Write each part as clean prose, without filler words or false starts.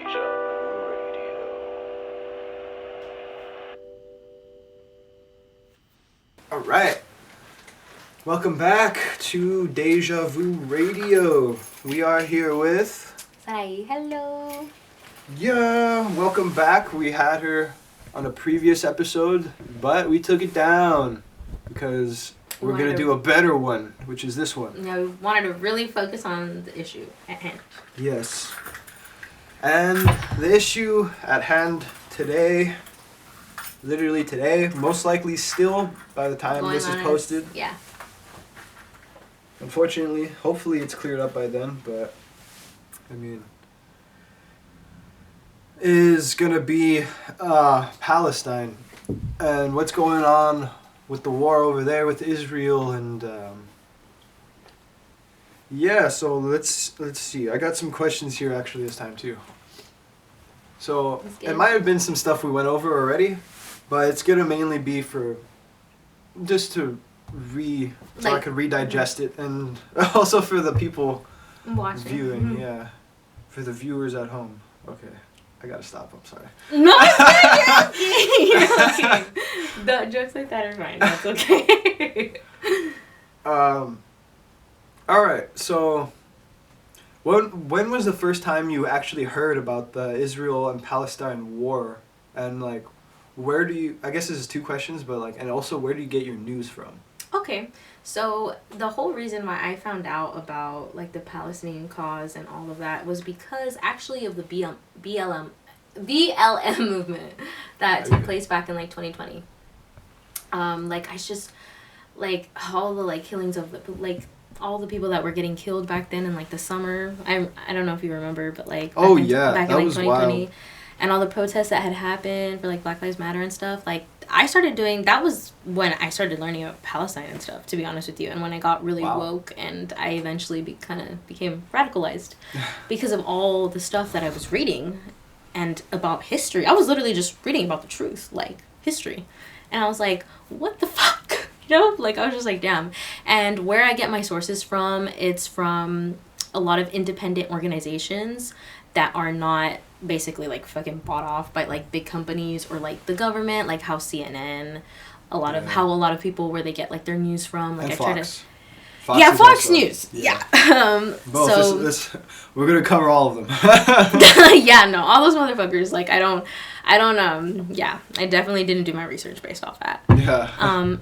Dejavu Radio. All right. Welcome back to Dejavu Radio. We are here with... Sarahi, hello. Yeah, welcome back. We had her on a previous episode, but we took it down because we're going to do a better one, which is this one. Yeah, we wanted to really focus on the issue at hand. Yes. And the issue at hand today, literally today, most likely still by the time this is posted. Yeah. Unfortunately, hopefully it's cleared up by then, but I mean, is gonna be Palestine and what's going on with the war over there with Israel and yeah. So let's see. I got some questions here actually this time too. So it might have been some stuff we went over already, but it's gonna mainly be for just to so I could redigest it, and also for the people viewing, Mm-hmm. yeah, for the viewers at home. Okay, I gotta stop. I'm sorry. No, you're okay. The jokes like that are fine. That's okay. All right. So, when was the first time you actually heard about the Israel and Palestine war, and like, where do you? I guess this is two questions, but like, and also where do you get your news from? Okay, so the whole reason why I found out about like the Palestinian cause and all of that was because actually of the BLM movement that took place back in like 2020. Like I just like all the like killings of the like all the people that were getting killed back then in like the summer. I don't know if you remember, but like back in like 2020. Wild. And all the protests that had happened for like Black Lives Matter and stuff, like I started doing, that was when I started learning about Palestine and stuff, to be honest with you. And when I got really woke and I eventually became radicalized because of all the stuff that I was reading and about history. I was literally just reading about the truth, like history. And I was like, what the fuck? You know, like I was just like, damn. And where I get my sources from, it's from a lot of independent organizations that are not basically like fucking bought off by like big companies or like the government, like how CNN, a lot of people where they get like their news from, like and I Fox. Try to Fox News. Yeah. Both. So this, we're gonna cover all of them. yeah, no, all those motherfuckers. Like I definitely didn't do my research based off that. Yeah.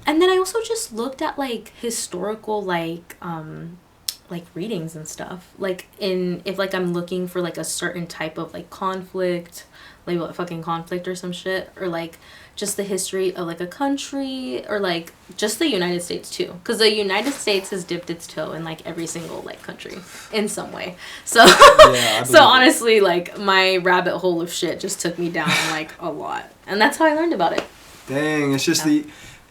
And then I also just looked at like historical like readings and stuff, like if like I'm looking for like a certain type of like conflict, label it fucking conflict or some shit, or like just the history of like a country, or like just the United States too, because the United States has dipped its toe in like every single like country in some way. So so honestly, like my rabbit hole of shit just took me down like a lot, and that's how I learned about it. Dang, it's just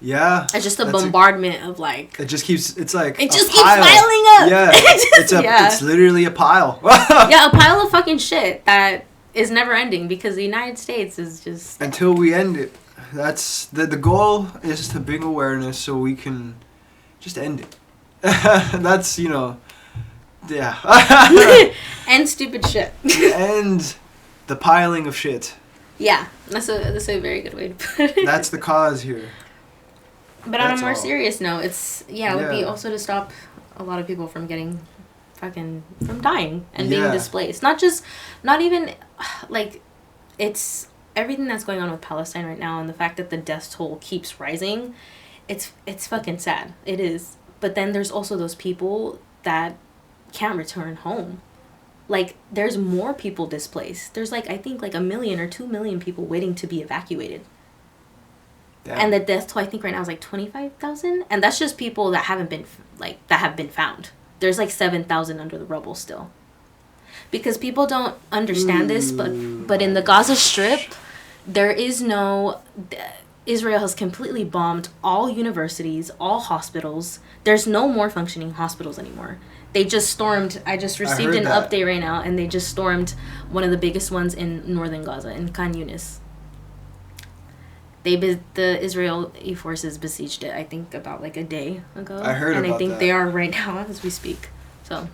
it's just a bombardment of like. It just keeps. It's like it just keeps piling up. Yeah, it's literally a pile. Yeah, a pile of fucking shit that is never ending because the United States is just until we end it. That's the goal is to bring awareness so we can just end it. That's and stupid shit. And the piling of shit. Yeah, that's a very good way to put it. That's the cause here. But on a more serious note, it would be also to stop a lot of people from getting from dying and being displaced. Not even, like, it's everything that's going on with Palestine right now and the fact that the death toll keeps rising, it's fucking sad. It is. But then there's also those people that can't return home. Like, there's more people displaced. There's, like, I think, like 1 million or 2 million people waiting to be evacuated. Damn. And the death toll, I think right now is like 25,000, and that's just people that have been found. There's like 7,000 under the rubble still. Because people don't understand this, but in the Gaza Strip, there is no. Israel has completely bombed all universities, all hospitals. There's no more functioning hospitals anymore. They just stormed. I just received an update right now, and they just stormed one of the biggest ones in northern Gaza, in Khan Yunis. The Israeli forces besieged it, I think, about like a day ago. I heard about that. And I think they are right now as we speak. So,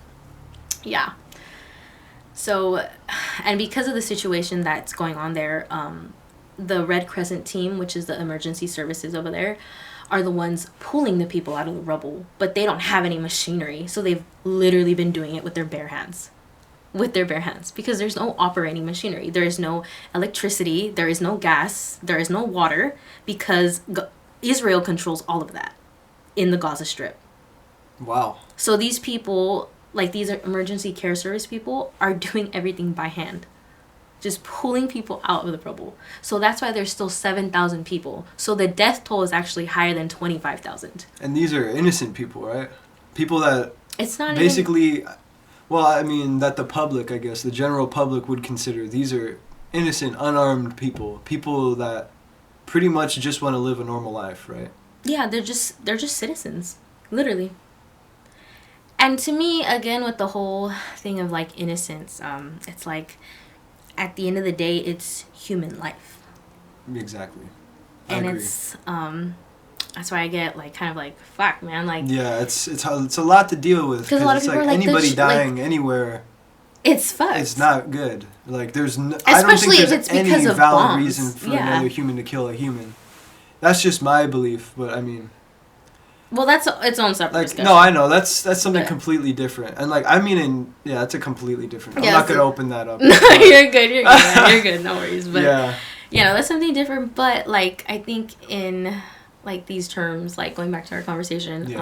yeah. So, And because of the situation that's going on there, the Red Crescent team, which is the emergency services over there, are the ones pulling the people out of the rubble, but they don't have any machinery, so they've literally been doing it with their bare hands. Because there's no operating machinery. There is no electricity, there is no gas, there is no water, because Israel controls all of that in the Gaza Strip. Wow. So these people, like these emergency care service people, are doing everything by hand, just pulling people out of the rubble. So that's why there's still 7,000 people. So the death toll is actually higher than 25,000. And these are innocent people, right? People that it's not basically, well, I mean, that the public, I guess, the general public would consider these are innocent, unarmed people. People that pretty much just want to live a normal life, right? Yeah, they're just citizens, literally. And to me, again, with the whole thing of like innocence, it's like, at the end of the day, it's human life. Exactly. And it's that's why I get like kind of like, fuck, man, like, yeah, it's a lot to deal with, because it's like anybody dying anywhere, it's fucked. It's not good. Like there's I don't think there's any valid bombs. Reason for another human to kill a human. That's just my belief, but I mean, well, that's its own separate discussion. No, I know. That's something completely different. And, like, I mean, it's a completely different... I'm not going to open that up. No, you're good. You're good. No worries. But, yeah, that's something different. But, like, I think in, like, these terms, like, going back to our conversation,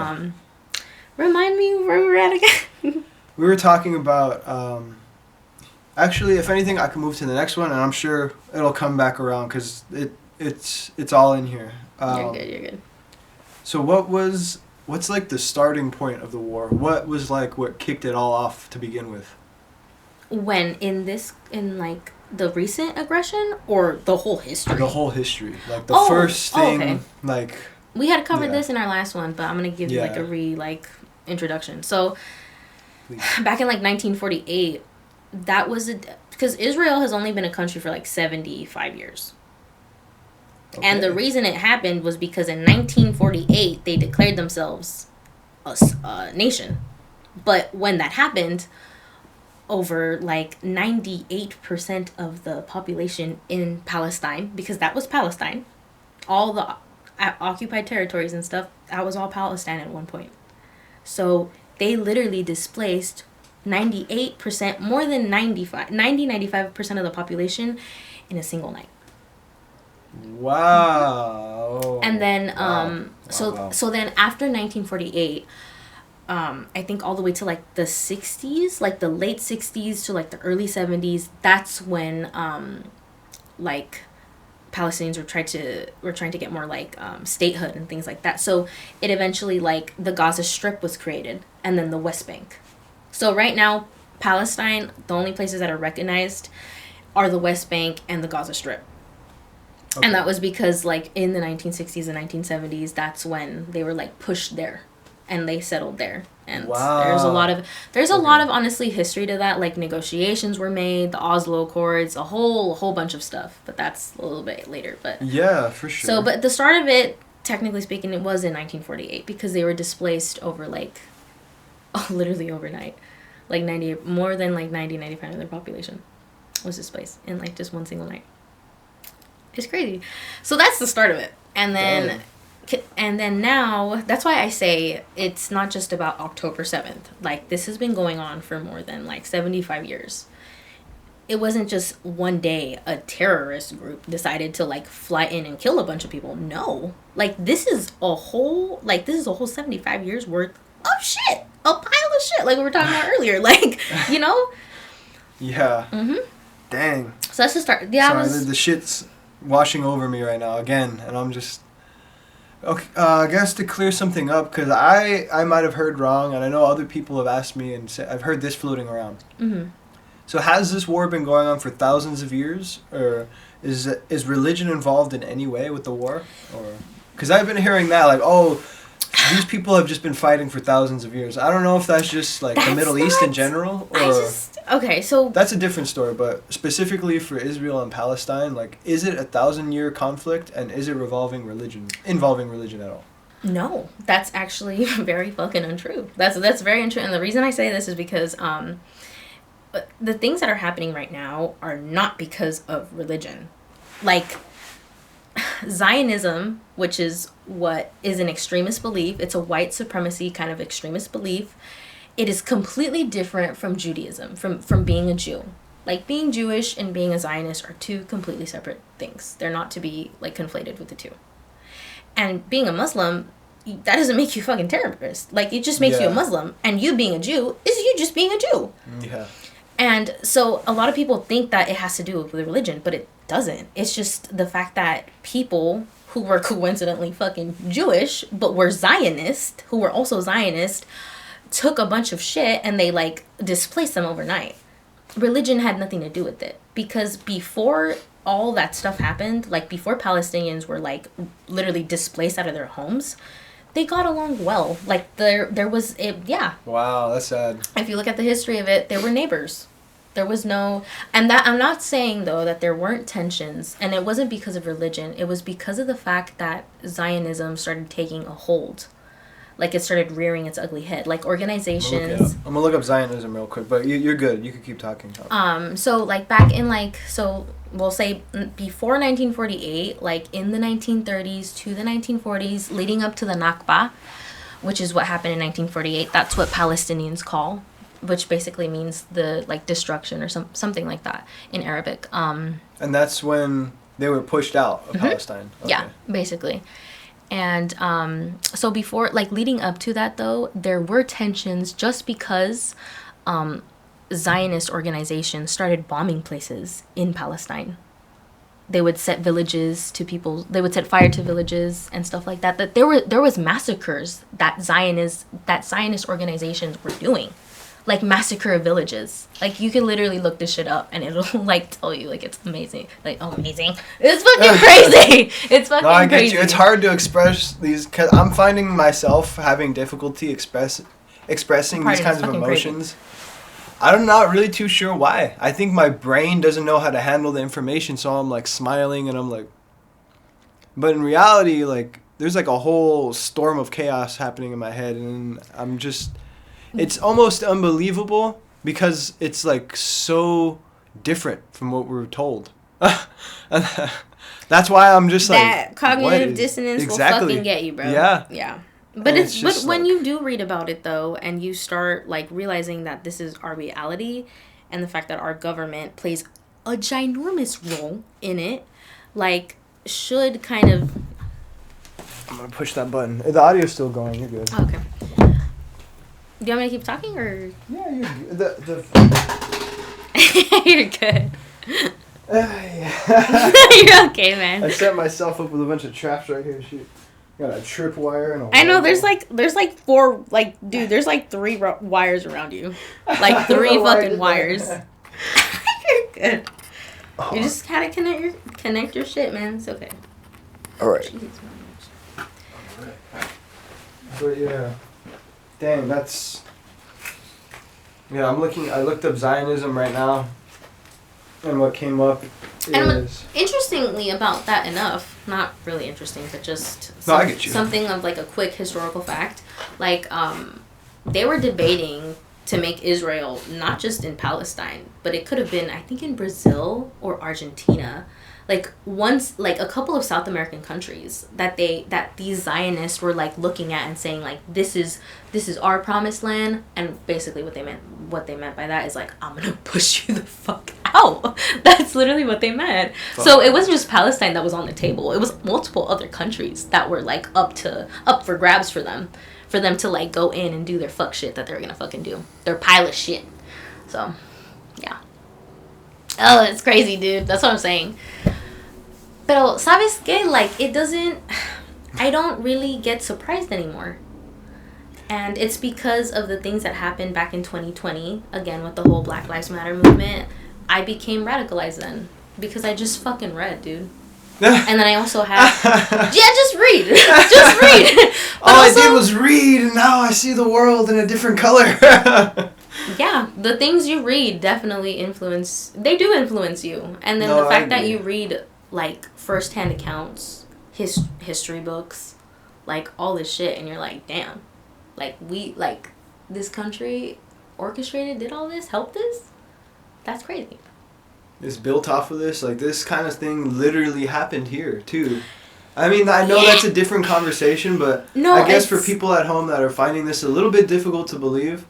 remind me where we were at again. We were talking about... actually, if anything, I can move to the next one, and I'm sure it'll come back around, because it's all in here. You're good. So what's like the starting point of the war? What was like what kicked it all off to begin with? When in like the recent aggression or the whole history? The whole history. Like the first thing, like... We had covered this in our last one, but I'm going to give you like a introduction. So back in like 1948, that was because Israel has only been a country for like 75 years. Okay. And the reason it happened was because in 1948, they declared themselves a nation. But when that happened, over like 98% of the population in Palestine, because that was Palestine, all the occupied territories and stuff, that was all Palestine at one point. So they literally displaced 98%, more than 95% of the population in a single night. Wow. And then so then after 1948, I think all the way to like the 60s, like the late 60s to like the early 70s, that's when like Palestinians were trying to get more like statehood and things like that. So it eventually, like, the Gaza Strip was created, and then the West Bank. So right now, Palestine, the only places that are recognized are the West Bank and the Gaza Strip. Okay. And that was because, like, in the 1960s and 1970s, that's when they were, like, pushed there. And they settled there. And there's a lot of honestly history to that. Like, negotiations were made, the Oslo Accords, a whole bunch of stuff. But that's a little bit later. But yeah, for sure. So, but the start of it, technically speaking, it was in 1948 because they were displaced over, like, literally overnight. Like, more than, like, 95% of their population was displaced in, like, just one single night. It's crazy. So that's the start of it. And then... And then now, that's why I say it's not just about October 7th. Like, this has been going on for more than, like, 75 years. It wasn't just one day a terrorist group decided to, like, fly in and kill a bunch of people. No. Like, this is a whole 75 years worth of shit. A pile of shit, like we were talking about earlier. Like, you know? Yeah. Mm-hmm. Dang. So that's the start. Yeah, sorry, the shit's washing over me right now again, and I'm just... Okay, I guess to clear something up, because I might have heard wrong, and I know other people have asked me, and I've heard this floating around. Mm-hmm. So has this war been going on for thousands of years, or is religion involved in any way with the war? Or because I've been hearing that, like, oh, these people have just been fighting for thousands of years. I don't know if that's just like the Middle East in general, or okay, so that's a different story. But specifically for Israel and Palestine, like, is it a 1,000-year conflict, and is it involving religion at all? No, that's actually very fucking untrue. That's very untrue, and the reason I say this is because the things that are happening right now are not because of religion. Like, Zionism, which is what is an extremist belief, it's a white supremacy kind of extremist belief. It is completely different from Judaism, from being a Jew. Like, being Jewish and being a Zionist are two completely separate things. They're not to be, like, conflated with the two. And being a Muslim, that doesn't make you fucking terrorist. Like, it just makes you a Muslim. And you being a Jew is you just being a Jew. Yeah. And so a lot of people think that it has to do with religion, but it doesn't. It's just the fact that people who were coincidentally fucking Jewish, but were Zionist, who were also Zionist, took a bunch of shit and they, like, displaced them overnight. Religion had nothing to do with it. Because before all that stuff happened, like, before Palestinians were, like, literally displaced out of their homes, they got along well. Like, there was, Wow, that's sad. If you look at the history of it, there were neighbors. There was no, and that, I'm not saying, though, that there weren't tensions, and it wasn't because of religion. It was because of the fact that Zionism started taking a hold. Like, it started rearing its ugly head. Like, organizations... I'm gonna look up Zionism real quick, but you're good. You can keep talking. So, like, back in, like, so, we'll say before 1948, like, in the 1930s to the 1940s, leading up to the Nakba, which is what happened in 1948, that's what Palestinians call, which basically means the, like, destruction or something like that in Arabic. And that's when they were pushed out of Palestine. Okay. Yeah, basically. And so before, like, leading up to that, though, there were tensions just because Zionist organizations started bombing places in Palestine. They would set villages to people. They would set fire to villages and stuff like that. That there was massacres that Zionist organizations were doing. Like, massacre of villages. Like, you can literally look this shit up and it'll, like, tell you, like, it's amazing. Like, oh, amazing. It's fucking crazy. It's fucking crazy. No, I get you. It's hard to express these, because I'm finding myself having difficulty expressing these kinds of emotions. Crazy. I'm not really too sure why. I think my brain doesn't know how to handle the information, so I'm, like, smiling and I'm like... But in reality, like, there's, like, a whole storm of chaos happening in my head, and I'm just... It's almost unbelievable because it's, like, so different from what we were told. That's why I'm just like... That cognitive dissonance will fucking get you, bro. Yeah. Yeah. But when you do read about it, though, and you start, like, realizing that this is our reality and the fact that our government plays a ginormous role in it, like, should kind of... I'm going to push that button. The audio's still going. You're good. Okay. Do you want me to keep talking, or...? Yeah, you're good. You're good. Yeah. You're okay, man. I set myself up with a bunch of traps right here. Shoot. Got a tripwire and a... I know, there's like four, like, dude, there's like three wires around you. Like, three fucking wires. You're good. You just gotta connect your shit, man. It's okay. Alright. But yeah. Dang, that's... Yeah, I looked up Zionism right now, and what came up is... And interestingly about that enough, not really interesting, but just I get you. Something of, like, a quick historical fact, like, they were debating to make Israel not just in Palestine, but it could have been, I think, in Brazil or Argentina. Like, a couple of South American countries that these Zionists were, like, looking at and saying, like, this is our promised land, and basically what they meant by that is, like, I'm gonna push you the fuck out. That's literally what they meant. Fuck. So it wasn't just Palestine that was on the table. It was multiple other countries that were, like, up for grabs for them to, like, go in and do their fuck shit that they were gonna fucking do, their pile of shit. So, yeah. Oh, it's crazy, dude. That's what I'm saying. Pero, ¿sabes qué? Like, I don't really get surprised anymore. And it's because of the things that happened back in 2020, again, with the whole Black Lives Matter movement. I became radicalized then. Because I just fucking read, dude. And then I also have... Yeah, just read. Just read. All I did was read, and now I see the world in a different color. Yeah, the things you read definitely influence you. And then the fact that you read, like, first-hand accounts, history books, like, all this shit, and you're like, damn, like, this country orchestrated, did all this, helped this? That's crazy. Is built off of this. Like, this kind of thing literally happened here, too. I mean, I know that's a different conversation, but I guess for people at home that are finding this a little bit difficult to believe,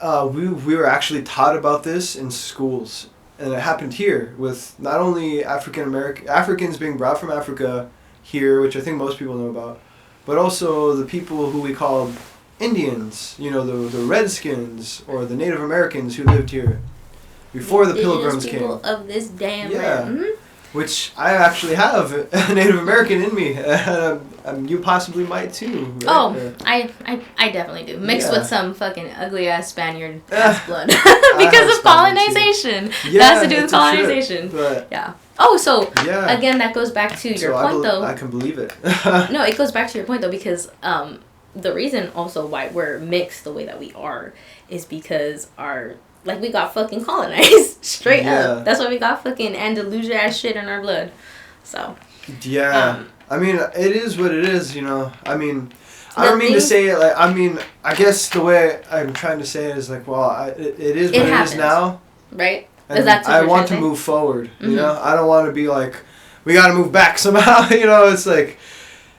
we were actually taught about this in schools. And it happened here with not only Africans being brought from Africa here, which I think most people know about, but also the people who we called Indians, you know, the Redskins or the Native Americans who lived here before the Pilgrims came. Of this damn land. Which I actually have a Native American in me. You possibly might too. Right? Oh, I definitely do. Mixed with some fucking ugly ass Spaniard ass blood because of colonization. Yeah, that has to do with colonization. Yeah. Oh, so again, that goes back to your point though. I can believe it. No, it goes back to your point though, because the reason also why we're mixed the way that we are is because we got fucking colonized straight up. That's why we got fucking Andalusia ass shit in our blood. So. Yeah. I mean, it is what it is, you know. I mean, I don't mean to say it like. I mean, I guess the way I'm trying to say it is like, well, it is what it is now. Right. And I want to move forward. You know, I don't want to be like, we got to move back somehow. You know, it's like.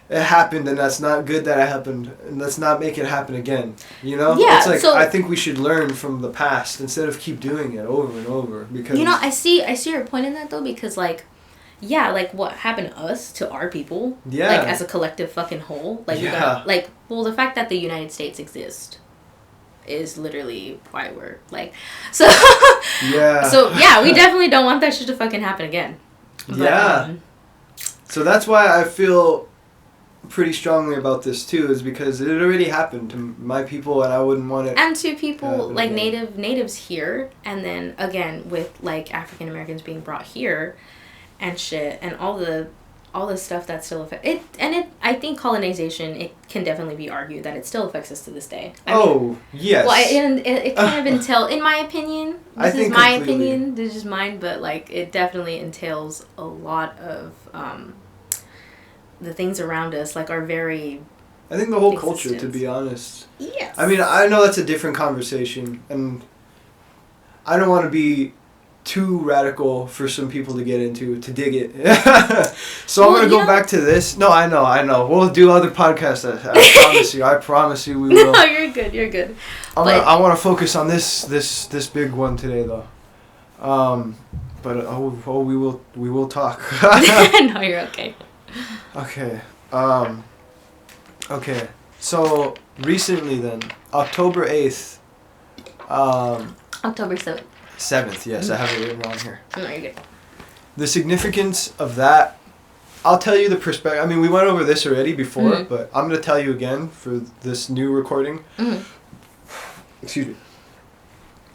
It happened, and that's not good that it happened, and let's not make it happen again. You know, it's like I think we should learn from the past instead of keep doing it over and over. Because you know, I see your point in that though, because like what happened to us, to our people, like as a collective fucking whole, like we got, like, well, the fact that the United States exist is literally why we're like, so we definitely don't want that shit to fucking happen again. But, so that's why I feel pretty strongly about this too, is because it already happened to my people, and I wouldn't want it. And to people like natives here, and then again with like African Americans being brought here, and shit, and all the stuff that still affects it. And I think colonization, it can definitely be argued that it still affects us to this day. I mean, yes. Well, it kind of entails, in my opinion. This is my opinion. This is mine, but like it definitely entails a lot of. The things around us, like, are very... I think the whole culture, to be honest. Yes. I mean, I know that's a different conversation, and I don't want to be too radical for some people to get into, to dig it. So I'm going to go back to this. No, I know. We'll do other podcasts. I promise you we will. No, you're good. I want to focus on this big one today, though. But we will talk. No, you're okay. Okay. Okay. So recently, then, October 8th. October 7th. 7th, yes, I have it written on here. No, you're good. The significance of that, I'll tell you the perspective. I mean, we went over this already before, but I'm going to tell you again for this new recording. Excuse me.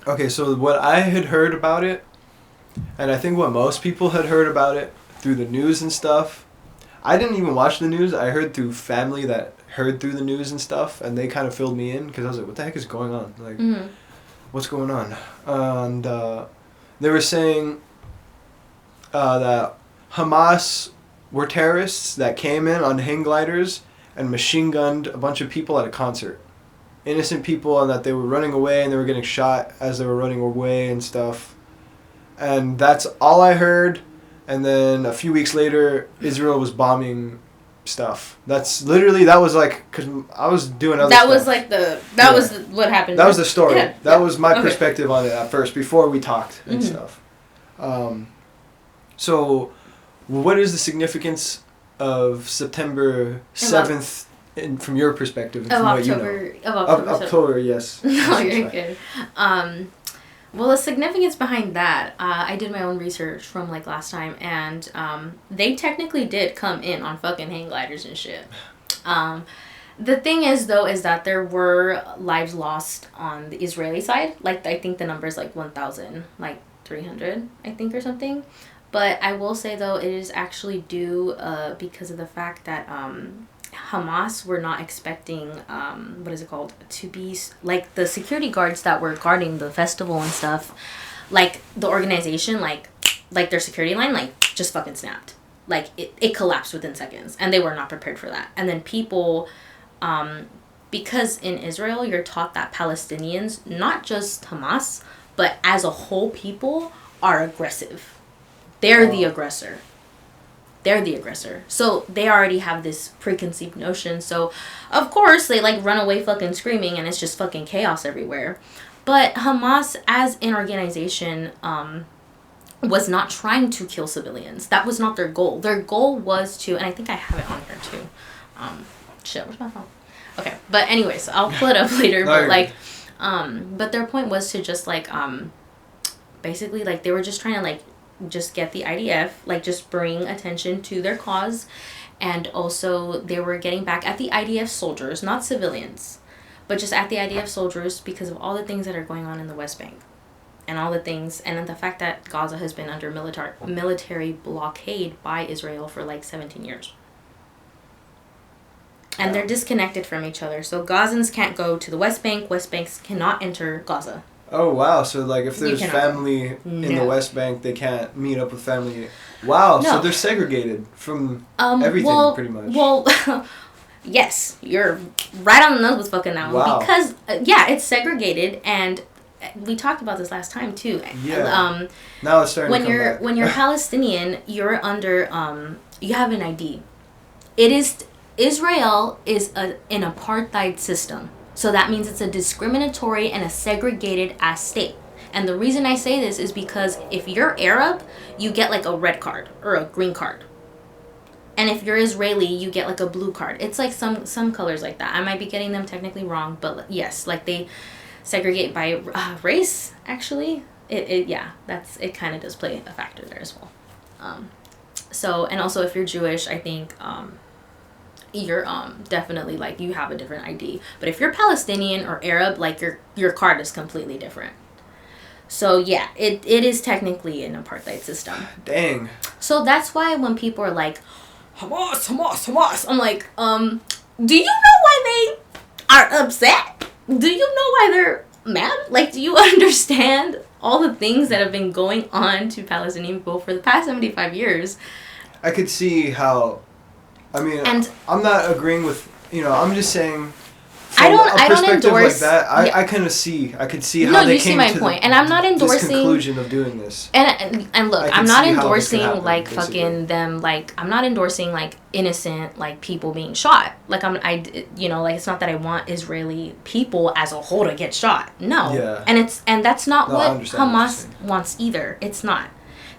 Okay, so what I had heard about it, and I think what most people had heard about it through the news and stuff. I didn't even watch the news. I heard through family that heard through the news and stuff, and they kind of filled me in because I was like, what the heck is going on? Like, what's going on? And they were saying that Hamas were terrorists that came in on hang gliders and machine gunned a bunch of people at a concert. Innocent people, and that they were running away and they were getting shot as they were running away and stuff. And that's all I heard. And then a few weeks later, Israel was bombing stuff. That was like, because I was doing other stuff. That was like that was what happened. That was the story. Yeah. That was my perspective on it at first, before we talked and stuff. So, what is the significance of September 7th from your perspective? And from what you know? Of October, yes. No, you're good. Well, the significance behind that, I did my own research from like last time, and they technically did come in on fucking hang gliders and shit. The thing is, though, is that there were lives lost on the Israeli side. Like, I think the number is like 1,000, like 300, I think, or something. But I will say, though, it is actually due because of the fact that Hamas were not expecting, to be, like, the security guards that were guarding the festival and stuff, like, the organization, like their security line, like, just fucking snapped. Like, it collapsed within seconds, and they were not prepared for that. And then people, because in Israel, you're taught that Palestinians, not just Hamas, but as a whole people are aggressive. They're the aggressor. They're the aggressor. So they already have this preconceived notion. So, of course, they like run away fucking screaming and it's just fucking chaos everywhere. But Hamas as an organization was not trying to kill civilians. That was not their goal. Their goal was to, and I think I have it on here too. Shit, where's my phone? Okay, but anyways, I'll pull it up later. But like, but their point was to just like, basically like they were just trying to like just get the IDF, like just bring attention to their cause, and also they were getting back at the IDF soldiers, not civilians, but just at the IDF soldiers because of all the things that are going on in the West Bank. And all the things, and the fact that Gaza has been under military blockade by Israel for like 17 years. And they're disconnected from each other. So Gazans can't go to the West Bank. West Banks cannot enter Gaza. Oh, wow. So, like, if there's family in the West Bank, they can't meet up with family. Wow. No. So they're segregated from everything, pretty much. Well, yes. You're right on the nose with fucking that one. Wow. Because, it's segregated, and we talked about this last time too. Yeah. Now it's starting to come back. When you're Palestinian, you're under you have an ID. Israel is an apartheid system. So that means it's a discriminatory and a segregated ass state. And the reason I say this is because if you're Arab, you get like a red card or a green card. And if you're Israeli, you get like a blue card. It's like some colors like that. I might be getting them technically wrong, but yes, like they segregate by race. Actually, it kind of does play a factor there as well. So, and also if you're Jewish, I think you're definitely like you have a different ID. But if you're Palestinian or Arab, like your card is completely different. So yeah, it is technically an apartheid system. Dang. So that's why when people are like, Hamas, I'm like, do you know why they are upset? Do you know why they're mad? Like, do you understand all the things that have been going on to Palestinian people for the past 75 years? I could see how, I mean, I'm not agreeing with, I'm just saying, from a perspective like that, I could see how they came to point. And I'm not endorsing this conclusion of doing this. And look, I'm not endorsing like fucking them, like I'm not endorsing like innocent like people being shot. Like like it's not that I want Israeli people as a whole to get shot. No. Yeah. And that's not what Hamas wants either. It's not.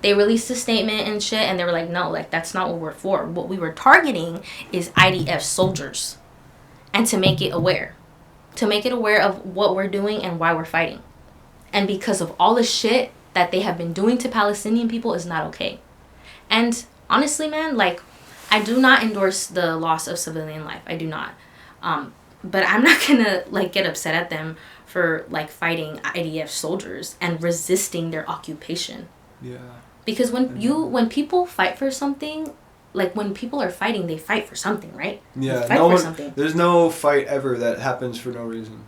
They released a statement and shit, and they were like, no, like that's not what we're for. What we were targeting is IDF soldiers. And to make it aware of what we're doing and why we're fighting. And because of all the shit that they have been doing to Palestinian people is not okay. And honestly, man, like, I do not endorse the loss of civilian life. I do not. But I'm not gonna, like, get upset at them for, like, fighting IDF soldiers and resisting their occupation. Yeah. Because when people fight for something, like when people are fighting, they fight for something, right? Yeah, something. There's no fight ever that happens for no reason.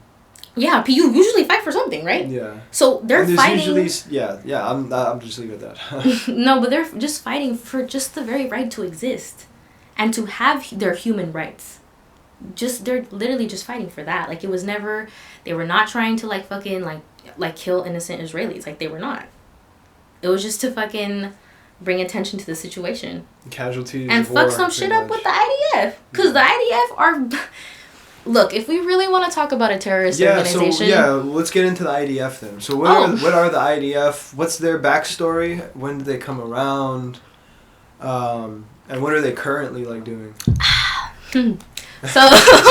Yeah, you usually fight for something, right? Yeah. So they're fighting. Usually, I'm just leaving it at that. No, but they're just fighting for just the very right to exist, and to have their human rights. They're literally just fighting for that. Like it was never. They were not trying to like fucking like kill innocent Israelis. Like they were not. It was just to fucking bring attention to the situation. Casualties and fuck some shit up with the IDF. Because the IDF are... Look, if we really want to talk about a terrorist organization... Let's get into the IDF then. So what are the IDF? What's their backstory? When did they come around? And what are they currently like doing? So...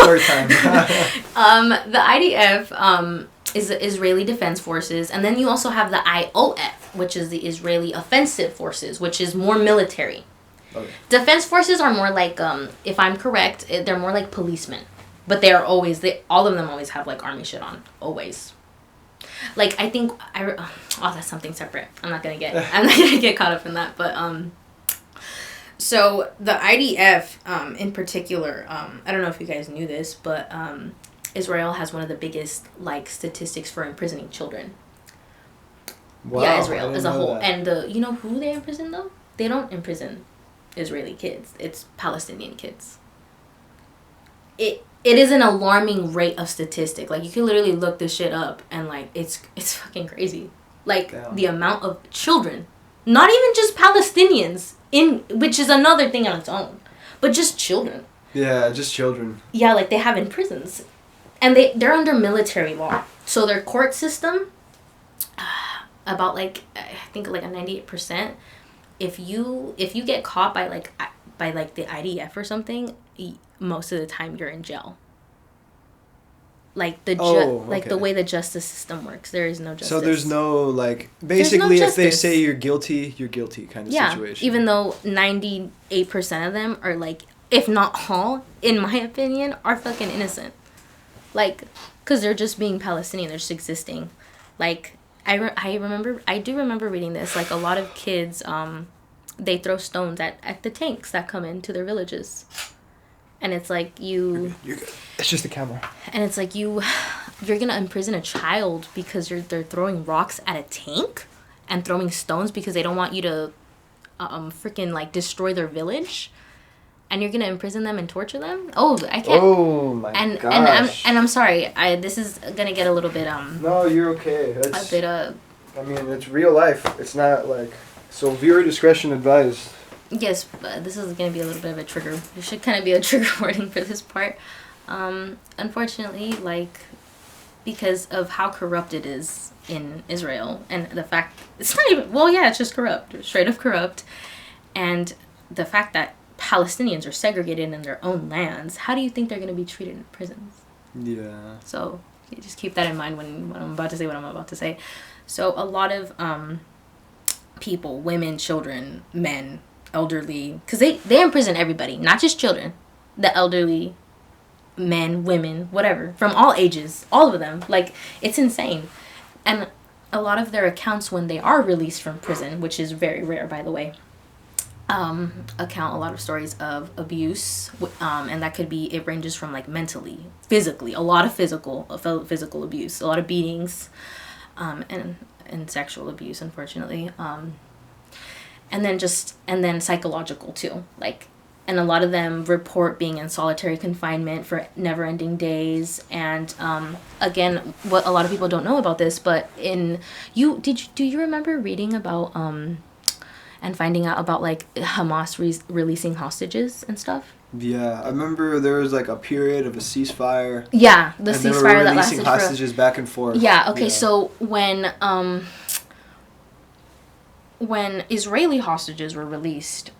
Story time. The IDF is the Israeli Defense Forces. And then you also have the IOF, which is the Israeli Offensive Forces, which is more military. Okay. Defense forces are more like, if I'm correct, they're more like policemen. But they are always, all of them always have like army shit on. Always. Like, I think, that's something separate. I'm not gonna get caught up in that. But, so the IDF, in particular, I don't know if you guys knew this, but, Israel has one of the biggest, like, statistics for imprisoning children. Wow, yeah, Israel as a whole. That. And you know who they imprison, though? They don't imprison Israeli kids. It's Palestinian kids. It is an alarming rate of statistic. Like, you can literally look this shit up, and, like, it's fucking crazy. Like, the amount of children, not even just Palestinians, which is another thing on its own, but just children. Yeah, just children. Yeah, like, they have in prisons. And they're under military law. So their court system, about, like, I think, like, a 98%, if you get caught by the IDF or something, most of the time you're in jail. Like, the way the justice system works, there is no justice. So there's no, like, basically, if they say you're guilty kind of situation. Even though 98% of them are, like, if not all, in my opinion, are fucking innocent. Like, because they're just being Palestinian, they're just existing. Like, I do remember reading this, like, a lot of kids, they throw stones at the tanks that come into their villages. And it's like you're good. It's just the camera. And it's like you're gonna imprison a child because they're throwing rocks at a tank and throwing stones because they don't want you to freaking, like, destroy their village, and you're gonna imprison them and torture them. Oh, I can't. Oh my gosh. And I'm sorry. This is gonna get a little bit No, you're okay. I mean, it's real life. It's not like, so viewer discretion advised. Yes, but this is going to be a little bit of a trigger. It should kind of be a trigger warning for this part. Unfortunately, like, because of how corrupt it is in Israel, and the fact, it's not even, well, yeah, it's just corrupt, straight up corrupt, and the fact that Palestinians are segregated in their own lands, how do you think they're going to be treated in prisons? Yeah. So, you just keep that in mind when I'm about to say what I'm about to say. So, a lot of people, women, children, men, elderly, because they imprison everybody, not just children, the elderly, men, women, whatever, from all ages, all of them. Like, it's insane. And a lot of their accounts when they are released from prison, which is very rare, by the way, account a lot of stories of abuse, and that could be, it ranges from, like, mentally, physically, a lot of physical abuse, a lot of beatings, and sexual abuse, unfortunately, and then psychological too, like, and a lot of them report being in solitary confinement for never-ending days. And again, what a lot of people don't know about this, but do you remember reading about and finding out about, like, Hamas releasing hostages and stuff? Yeah, I remember there was, like, a period of a ceasefire. Yeah, the ceasefire that lasted releasing hostages back and forth. Yeah. Okay. Yeah. So when Israeli hostages were released,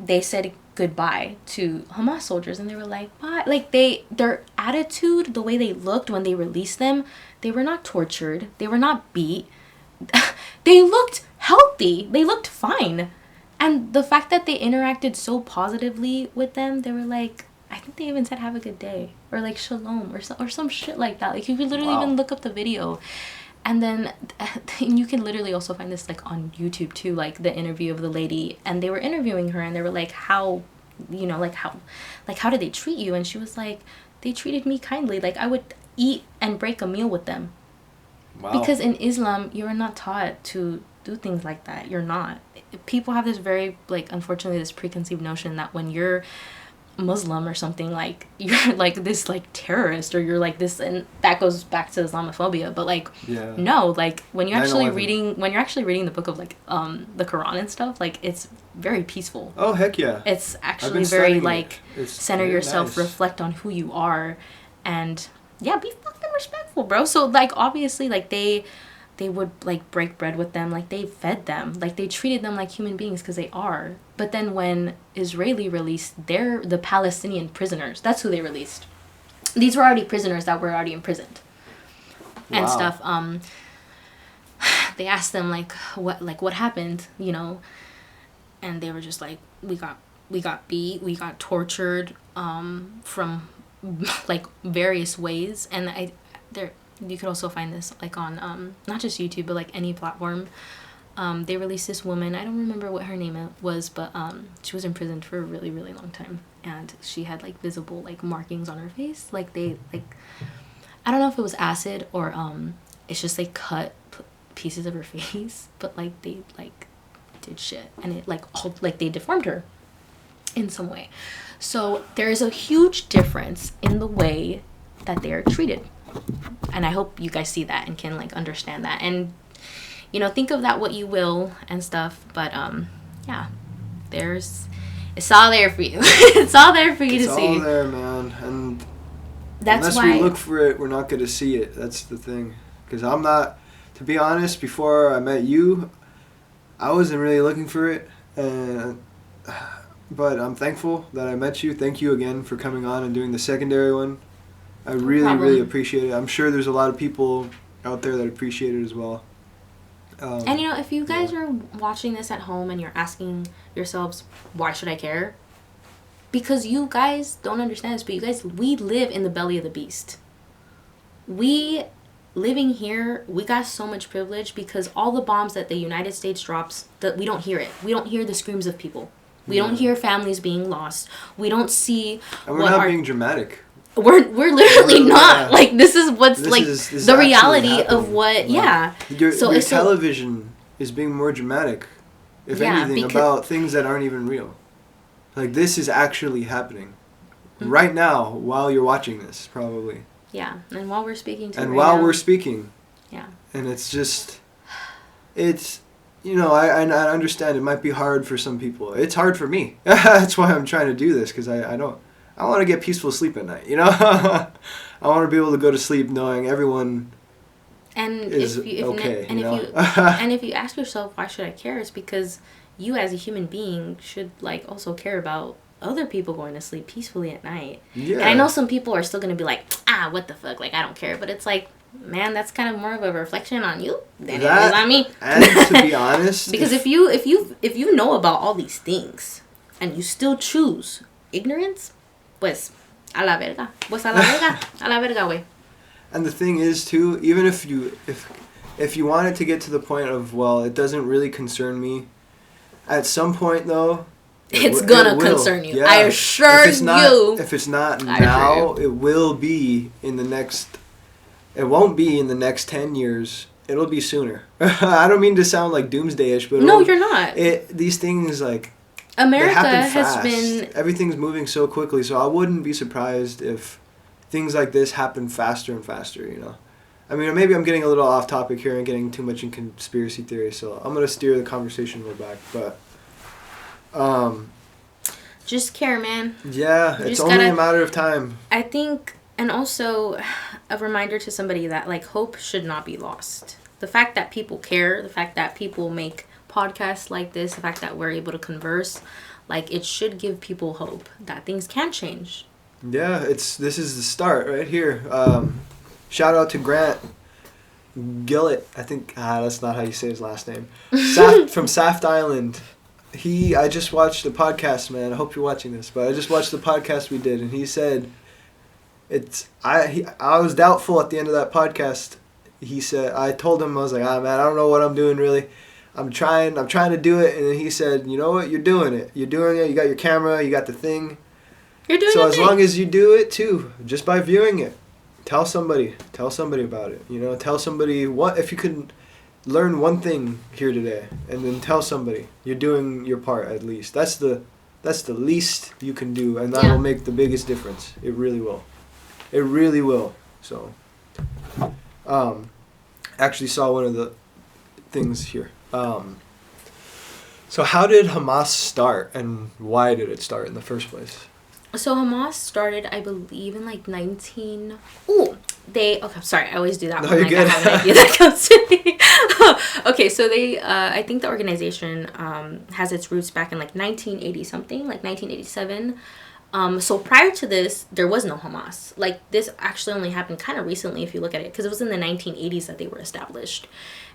they said goodbye to Hamas soldiers, and they were like, bye. Like, their attitude, the way they looked when they released them, they were not tortured, they were not beat, they looked healthy, they looked fine. And the fact that they interacted so positively with them, they were like, I think they even said have a good day, or like shalom, or some shit like that. Like, you could literally even look up the video. And then you can literally also find this, like, on YouTube too, like, the interview of the lady, and they were interviewing her, and they were like, how did they treat you? And she was like, they treated me kindly. Like, I would eat and break a meal with them. Wow. Because in Islam, you're not taught to do things like that. You're not. People have this very, like, unfortunately, this preconceived notion that when you're Muslim or something, like, you're like this, like, terrorist, or you're like this, and that goes back to Islamophobia. But, like, yeah. No, like, when you're actually reading the book of, like, the Quran and stuff, like, it's very peaceful. Oh, heck yeah. It's actually very, like, center yourself, nice. Reflect on who you are, and yeah, be fucking respectful, bro. So, like, obviously, like, they would, like, break bread with them, like, they fed them, like, they treated them like human beings, because they are. But then when Israeli released the Palestinian prisoners, that's who they released. These were already prisoners that were already imprisoned. Wow. And stuff. They asked them, like, what happened, you know? And they were just like, we got beat, we got tortured, from, like, various ways. And you could also find this, like, on not just YouTube, but, like, any platform. They released this woman, I don't remember what her name was, but she was imprisoned for a really, really long time, and she had, like, visible, like, markings on her face, like, I don't know if it was acid or it's just they cut pieces of her face, but, like, they, like, did shit, and it, like, all, like, they deformed her in some way. So there is a huge difference in the way that they are treated. And I hope you guys see that and can, like, understand that. And think of that what you will and stuff. But yeah, it's all there for you. It's all there for you to see. It's all there, man. And that's unless we look for it, we're not going to see it. That's the thing. Because I'm not, to be honest, before I met you, I wasn't really looking for it. But I'm thankful that I met you. Thank you again for coming on and doing the secondary one. I really appreciate it. I'm sure there's a lot of people out there that appreciate it as well. And if you guys are watching this at home and you're asking yourselves, why should I care? Because you guys don't understand this, but we live in the belly of the beast. We living here, we got so much privilege because all the bombs that the United States drops, that we don't hear it. We don't hear the screams of people. We don't hear families being lost. We don't see. And we're not being dramatic. We're literally not. Like, this is what's this is the reality of what. Your television is being more dramatic, if anything, about things that aren't even real. Like, this is actually happening right now while you're watching this, probably. Yeah, and while we're speaking to. And while we're speaking. Yeah. And it's just, I understand it might be hard for some people. It's hard for me. That's why I'm trying to do this, because I want to get peaceful sleep at night, I want to be able to go to sleep knowing everyone is okay. And if you ask yourself, why should I care? It's because you as a human being should, also care about other people going to sleep peacefully at night. Yeah. And I know some people are still going to be like, what the fuck? I don't care. But it's like, man, that's kind of more of a reflection on you than it is on me. And to be honest, because if you know about all these things and you still choose ignorance, pues a la verga, güey. And the thing is too, even if you wanted to get to the point of, well, it doesn't really concern me, at some point though, it's gonna concern you. Yeah. I assure you. If it's not now, it will be in the next. It won't be in the next 10 years. It'll be sooner. I don't mean to sound like doomsday-ish, but no, you're not. These things America has been. Everything's moving so quickly, so I wouldn't be surprised if things like this happen faster and faster. I mean, maybe I'm getting a little off topic here and getting too much in conspiracy theory, so I'm gonna steer the conversation a little back, but. Just care, man. Yeah, it's only a matter of time. I think, and also a reminder to somebody that hope should not be lost. The fact that people care, the fact that people make podcasts like this, the fact that we're able to converse, it should give people hope that things can change. Yeah, this is the start right here. Shout out to Grant Gillett. I think that's not how you say his last name. From Saft Island. I just watched the podcast, man. I hope you're watching this, but I just watched the podcast we did, and he said, I was doubtful at the end of that podcast. He said, I told him, I was like, man, I don't know what I'm doing really. I'm trying to do it, and then he said, you know what, you're doing it. You're doing it. You got your camera, you got the thing. You're doing it. So as long as you do it too, just by viewing it, tell somebody about it. Tell somebody if you could learn one thing here today, and then tell somebody you're doing your part at least. That's the least you can do, and that will make the biggest difference. It really will. It really will. So, actually saw one of the things here. So how did Hamas start, and why did it start in the first place? So Hamas started, I believe, in 19... Okay, sorry, I always do that. No, you're good. I have an idea that comes to me. Okay, so they, I think the organization has its roots back in 1980 something, 1987. So prior to this, there was no Hamas. This actually only happened kind of recently if you look at it, because it was in the 1980s that they were established.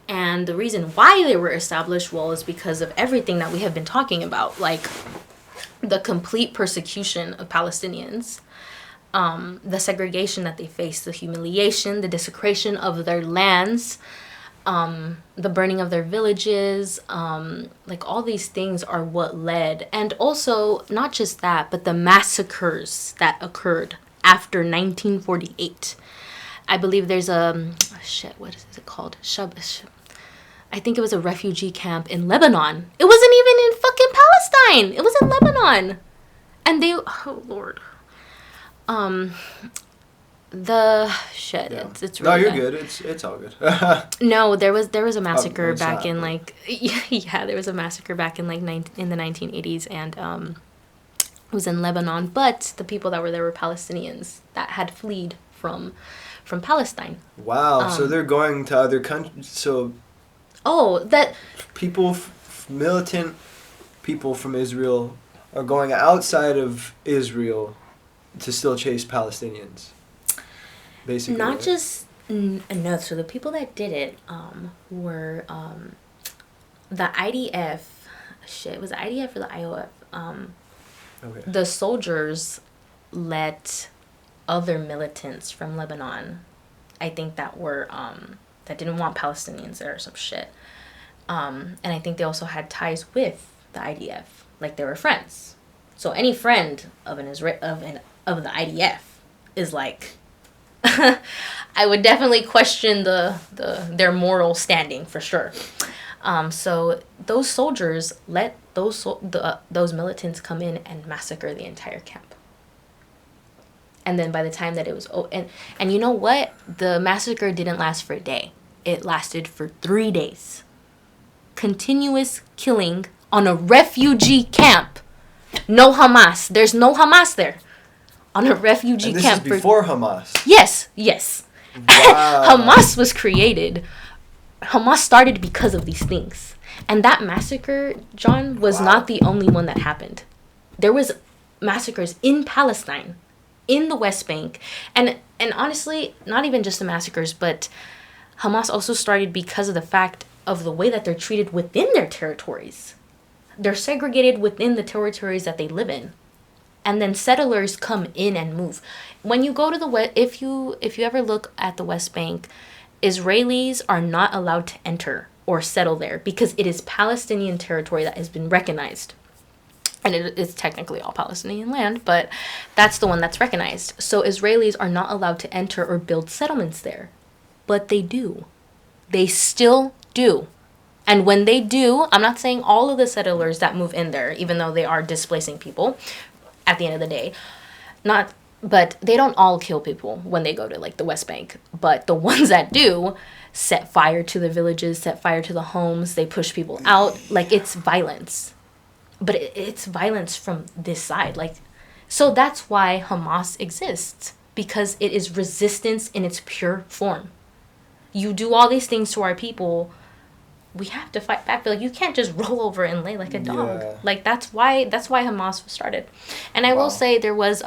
And the reason why they were established is because of everything that we have been talking about, the complete persecution of Palestinians, the segregation that they face, the humiliation, the desecration of their lands, the burning of their villages, all these things are what led. And also, not just that, but the massacres that occurred after 1948. I believe there's what is it called? I think it was a refugee camp in Lebanon. It wasn't even in fucking Palestine. It was in Lebanon. And they, oh Lord. shit. Yeah. It's really no, you're bad. good. It's all good. No, there was a massacre back not, in but... like yeah, there was a massacre back in like in the 1980s, and it was in Lebanon, but the people that were there were Palestinians that had fled from Palestine. Wow, so they're going to other countries. So that people, militant people from Israel are going outside of Israel to still chase Palestinians. Basically. not right? just no. So the people that did it were the IDF. Shit, was it IDF or the IOF? Okay. The soldiers let other militants from Lebanon, I think that were that didn't want Palestinians there or some shit. And I think they also had ties with the IDF, like they were friends. So any friend of of the IDF is like, I would definitely question their moral standing for sure. So those soldiers let those militants come in and massacre the entire camp. And then by the time that it was and you know what? The massacre didn't last for a day. It lasted for 3 days. Continuous killing on a refugee camp. No Hamas. There's no Hamas there. On a refugee and this camp. Is before Hamas. Yes. Wow. Hamas was created. Hamas started because of these things. And that massacre, John, was not the only one that happened. There was massacres in Palestine, in the West Bank. And honestly, not even just the massacres, but Hamas also started because of the fact of the way that they're treated within their territories. They're segregated within the territories that they live in. And then settlers come in and move. When you go to the West, if you ever look at the West Bank, Israelis are not allowed to enter or settle there because it is Palestinian territory that has been recognized. And it is technically all Palestinian land, but that's the one that's recognized. So Israelis are not allowed to enter or build settlements there. But they do. They still do. And when they do, I'm not saying all of the settlers that move in there, even though they are displacing people at the end of the day, but they don't all kill people when they go to like the West Bank. But the ones that do set fire to the villages, set fire to the homes, they push people out. Like, it's violence. But it's violence from this side. Like, so that's why Hamas exists. Because it is resistance in its pure form. You do all these things to our people, we have to fight back. Like, you can't just roll over and lay like a dog. Yeah. Like, that's why Hamas was started. And I will say there was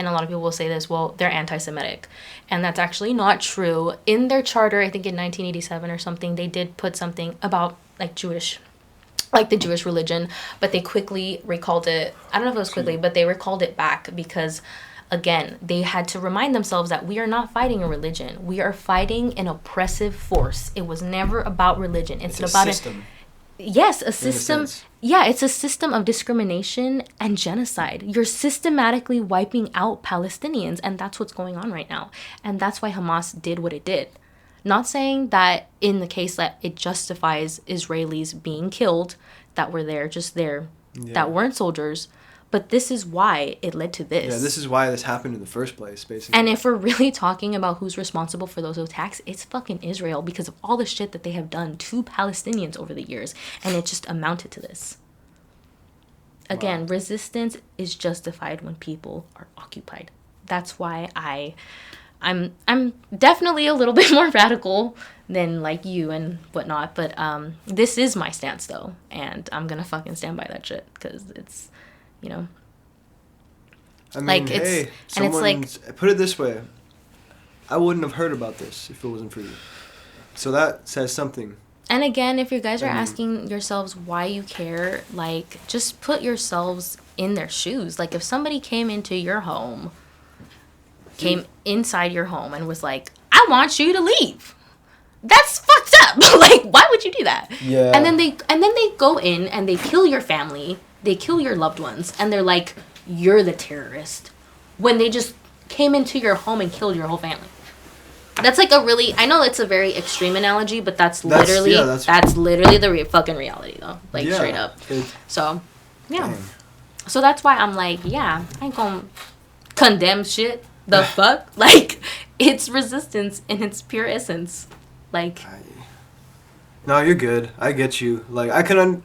and a lot of people will say this, well, they're anti-Semitic. And that's actually not true. In their charter, I think in 1987 or something, they did put something about like the Jewish religion, but they quickly recalled it. I don't know if it was quickly, but they recalled it back because, again, they had to remind themselves that we are not fighting a religion. We are fighting an oppressive force. It was never about religion. It's about a system. Yes, a system. Yeah, it's a system of discrimination and genocide. You're systematically wiping out Palestinians, and that's what's going on right now. And that's why Hamas did what it did. Not saying that in the case that it justifies Israelis being killed that were there, just there, that weren't soldiers, but this is why it led to this. Yeah, this is why this happened in the first place, basically. And if we're really talking about who's responsible for those attacks, it's fucking Israel because of all the shit that they have done to Palestinians over the years. And it just amounted to this. Again, resistance is justified when people are occupied. That's why I'm definitely a little bit more radical than like you and whatnot. But this is my stance though. And I'm going to fucking stand by that shit because it's... You know, I mean, like hey, and it's like, put it this way, I wouldn't have heard about this if it wasn't for you. So that says something. And again, if you guys are asking yourselves why you care, like, just put yourselves in their shoes. Like, if somebody came into your home, came inside your home and was like, I want you to leave. That's fucked up. Like, why would you do that? Yeah. And then they go in and they kill your family. They kill your loved ones, and they're like, you're the terrorist. When they just came into your home and killed your whole family. That's like a really... I know it's a very extreme analogy, but that's literally the fucking reality, though. Like, straight up. So, yeah. Dang. So that's why I'm like, yeah, I ain't gonna condemn shit. The fuck? Like, it's resistance in its pure essence. Like... No, you're good. I get you. Like, I can